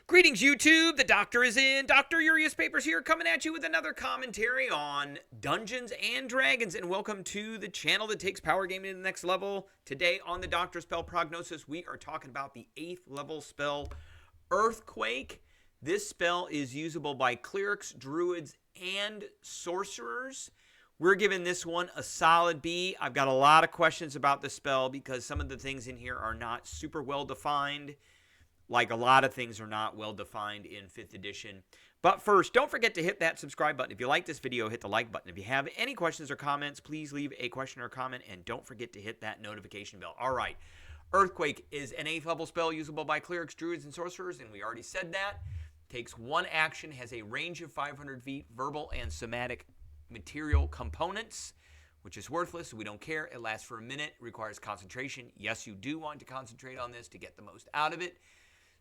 Greetings, YouTube. The doctor is in. Dr. Urius Papers here, coming at you with another commentary on Dungeons and Dragons. And welcome to the channel that takes power gaming to the next level. Today on the Doctor Spell Prognosis, we are talking about the 8th level spell, Earthquake. This spell is usable by clerics, druids, and sorcerers. We're giving this one a solid B. I've got a lot of questions about the spell because some of the things in here are not super well defined. Like a lot of things are not well defined in 5th edition. But first, don't forget to hit that subscribe button. If you like this video, hit the like button. If you have any questions or comments, please leave a question or comment. And don't forget to hit that notification bell. All right. Earthquake is an 8th level spell usable by clerics, druids, and sorcerers. And we already said that. Takes one action, has a range of 500 feet, verbal and somatic material components, which is worthless, so we don't care. It lasts for a minute, requires concentration. Yes, you do want to concentrate on this to get the most out of it.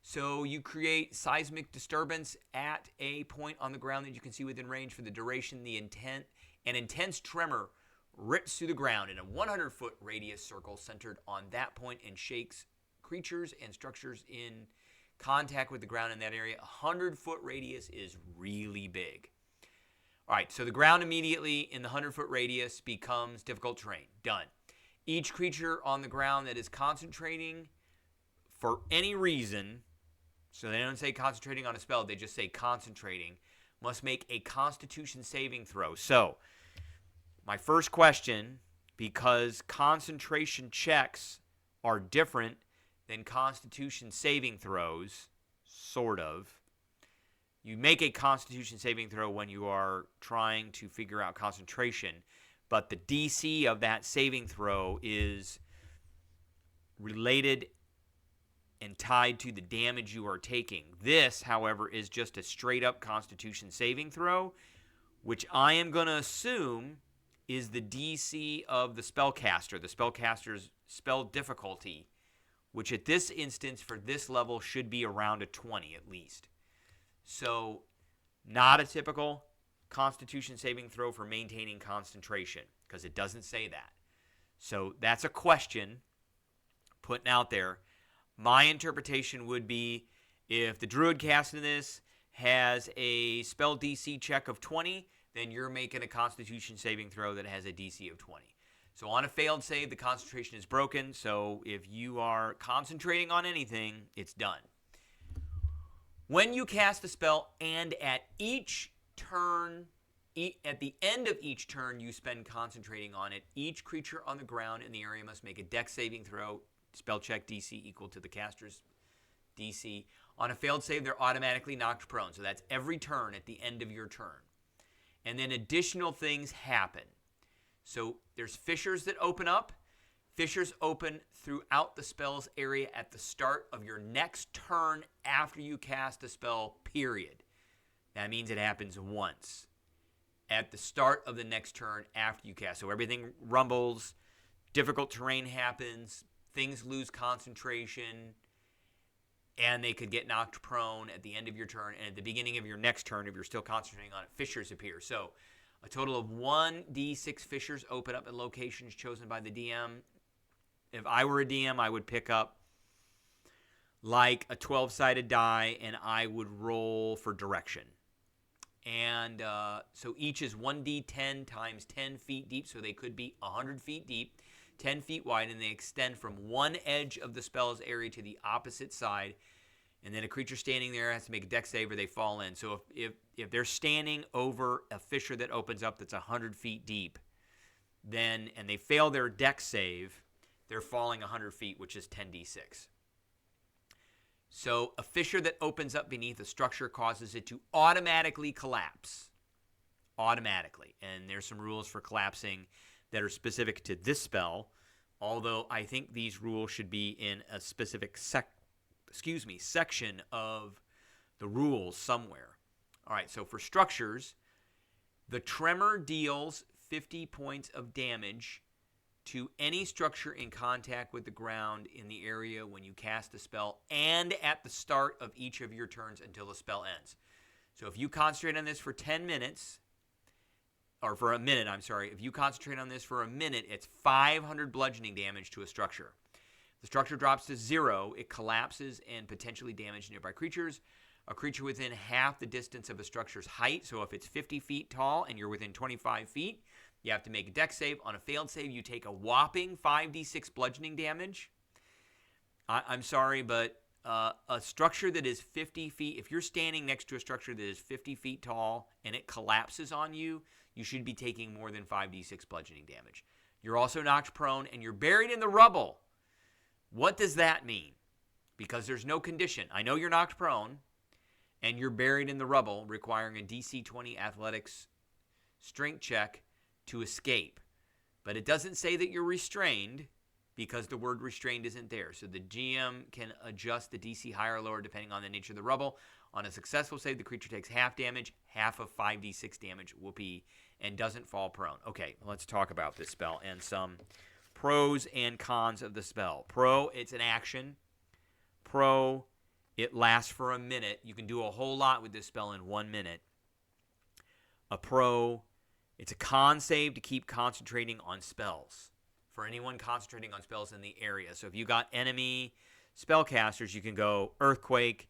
So you create seismic disturbance at a point on the ground that you can see within range for the duration. An intense tremor rips through the ground in a 100-foot radius circle centered on that point and shakes creatures and structures in contact with the ground in that area. A 100-foot radius is really big. All right, so the ground immediately in the 100-foot radius becomes difficult terrain. Done. Each creature on the ground that is concentrating for any reason, so they don't say concentrating on a spell, they just say concentrating, must make a Constitution saving throw. So, my first question, because concentration checks are different than Constitution saving throws, sort of. You make a Constitution saving throw when you are trying to figure out concentration, but the DC of that saving throw is related and tied to the damage you are taking. This, however, is just a straight-up Constitution saving throw, which I am going to assume is the DC of the spellcaster, the spellcaster's spell difficulty, which at this instance for this level should be around a 20 at least. So, not a typical Constitution saving throw for maintaining concentration, because it doesn't say that. So, that's a question putting out there. My interpretation would be if the druid casting this has a spell DC check of 20, then you're making a Constitution saving throw that has a DC of 20. So on a failed save, the concentration is broken. So if you are concentrating on anything, it's done. When you cast a spell and at each turn, at the end of each turn you spend concentrating on it, each creature on the ground in the area must make a Dex saving throw. Spell check DC equal to the caster's DC. On a failed save, they're automatically knocked prone. So that's every turn at the end of your turn. And then additional things happen. So there's fissures that open up. Fissures open throughout the spell's area at the start of your next turn after you cast a spell, period. That means it happens once. At the start of the next turn after you cast. So everything rumbles, difficult terrain happens, things lose concentration, and they could get knocked prone at the end of your turn. And at the beginning of your next turn, if you're still concentrating on it, fissures appear. So a total of 1d6 fissures open up at locations chosen by the DM. If I were a DM, I would pick up like a 12-sided die, and I would roll for direction. And so each is 1d10 times 10 feet deep, so they could be 100 feet deep. 10 feet wide, and they extend from one edge of the spell's area to the opposite side. And then a creature standing there has to make a Dex save or they fall in. So if they're standing over a fissure that opens up that's 100 feet deep, then and they fail their Dex save, they're falling 100 feet, which is 10d6. So a fissure that opens up beneath a structure causes it to automatically collapse. Automatically. And there's some rules for collapsing that are specific to this spell, although I think these rules should be in a specific section of the rules somewhere. All right, so for structures, the tremor deals 50 points of damage to any structure in contact with the ground in the area when you cast a spell and at the start of each of your turns until the spell ends. So if you concentrate on this for 10 minutes, or for a minute, I'm sorry. If you concentrate on this for a minute, it's 500 bludgeoning damage to a structure. The structure drops to 0. It collapses and potentially damages nearby creatures. a creature within half the distance of a structure's height. So if it's 50 feet tall and you're within 25 feet, you have to make a dex save. On a failed save, you take a whopping 5d6 bludgeoning damage. I'm sorry, but a structure that is 50 feet, if you're standing next to a structure that is 50 feet tall and it collapses on you, you should be taking more than 5d6 bludgeoning damage. You're also knocked prone and you're buried in the rubble. What does that mean? Because there's no condition. I know you're knocked prone and you're buried in the rubble, requiring a DC 20 athletics strength check to escape. But it doesn't say that you're restrained because the word restrained isn't there. So the GM can adjust the DC higher or lower depending on the nature of the rubble. On a successful save, the creature takes half damage, half of 5d6 damage, whoopee, and doesn't fall prone. Okay, let's talk about this spell and some pros and cons of the spell. Pro, it's an action. Pro, it lasts for a minute. You can do a whole lot with this spell in 1 minute. A pro, it's a con save to keep concentrating on spells. For anyone concentrating on spells in the area. So if you got enemy spellcasters, you can go Earthquake,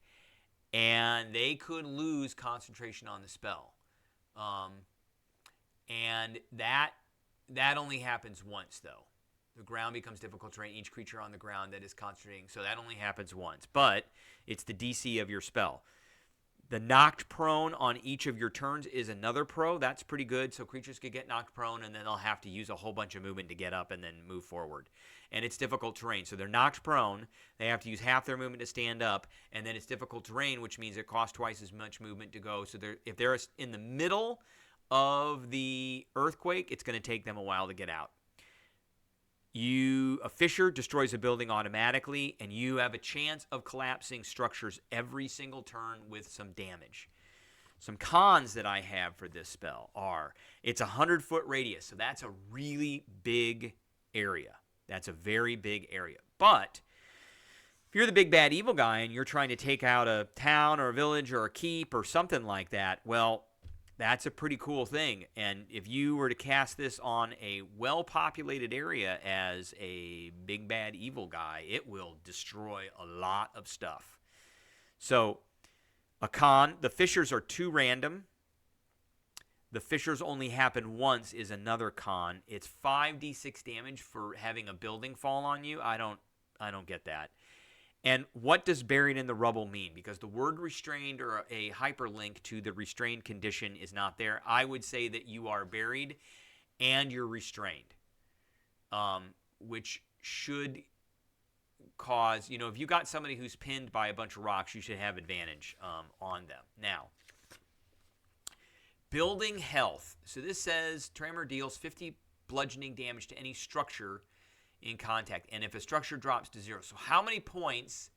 and they could lose concentration on the spell. And that only happens once, though. The ground becomes difficult terrain. Each creature on the ground that is concentrating, so that only happens once. But it's the DC of your spell. The knocked prone on each of your turns is another pro. That's pretty good. So creatures could get knocked prone, and then they'll have to use a whole bunch of movement to get up and then move forward. And it's difficult terrain. So they're knocked prone. They have to use half their movement to stand up. And then it's difficult terrain, which means it costs twice as much movement to go. So if they're in the middle of the earthquake, it's going to take them a while to get out. A fissure destroys a building automatically, and you have a chance of collapsing structures every single turn with some damage. Some cons that I have for this spell are it's a 100-foot radius, so that's a really big area. That's a very big area. But if you're the big bad evil guy and you're trying to take out a town or a village or a keep or something like that, well, that's a pretty cool thing. And if you were to cast this on a well-populated area as a big bad evil guy, it will destroy a lot of stuff. So, a con, the fissures are too random. The fissures only happen once is another con. It's 5d6 damage for having a building fall on you. I don't get that. And what does buried in the rubble mean? Because the word restrained or a hyperlink to the restrained condition is not there. I would say that you are buried and you're restrained, which should cause, if you got somebody who's pinned by a bunch of rocks, you should have advantage on them. Now, building health. So this says Tremor deals 50 bludgeoning damage to any structure in contact, and if a structure drops to 0, so how many points,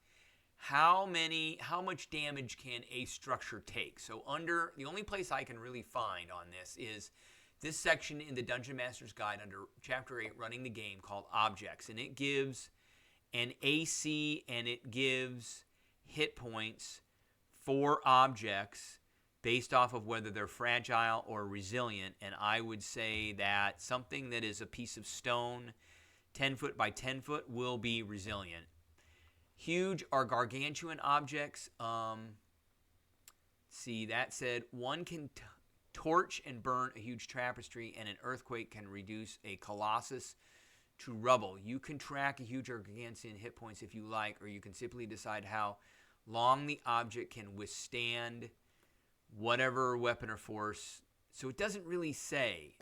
how much damage can a structure take? So the only place I can really find on this is this section in the Dungeon Master's Guide under Chapter 8, Running the Game, called Objects, and it gives an AC and it gives hit points for objects based off of whether they're fragile or resilient, and I would say that something that is a piece of stone 10 foot by 10 foot will be resilient. Huge are gargantuan objects. See, that said, one can torch and burn a huge tapestry, and an earthquake can reduce a colossus to rubble. You can track a huge or gargantuan hit points if you like, or you can simply decide how long the object can withstand whatever weapon or force. So it doesn't really say.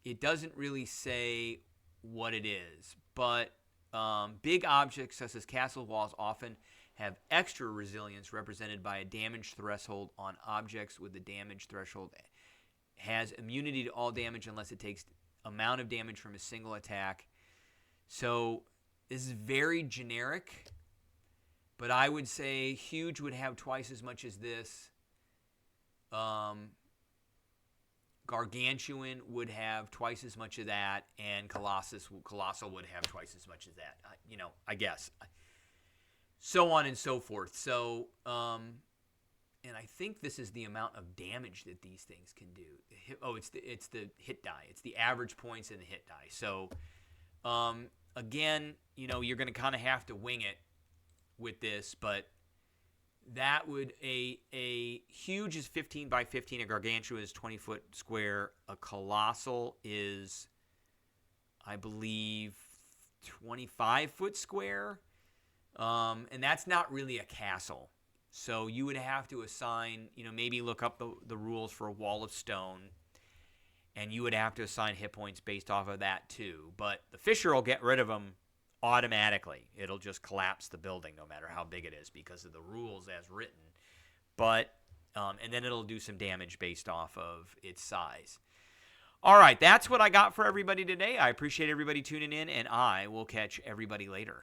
It doesn't really say what it is, but big objects such as castle walls often have extra resilience represented by a damage threshold on objects with the damage threshold has immunity to all damage unless it takes amount of damage from a single attack. So this is very generic, but I would say huge would have twice as much as this. Gargantuan would have twice as much of that, and Colossal would have twice as much as that. I guess. So on and so forth. So, and I think this is the amount of damage that these things can do. It's the hit die. It's the average points in the hit die. So, again, you're going to kind of have to wing it with this, but that would a huge is 15 by 15, a gargantua is 20-foot square, a colossal is, I believe, 25-foot square, and that's not really a castle. So you would have to assign, maybe look up the rules for a wall of stone, and you would have to assign hit points based off of that too. But the Fisher will get rid of them automatically. It'll just collapse the building no matter how big it is because of the rules as written. But and then it'll do some damage based off of its size. All right, that's what I got for everybody today. I appreciate everybody tuning in, and I will catch everybody later.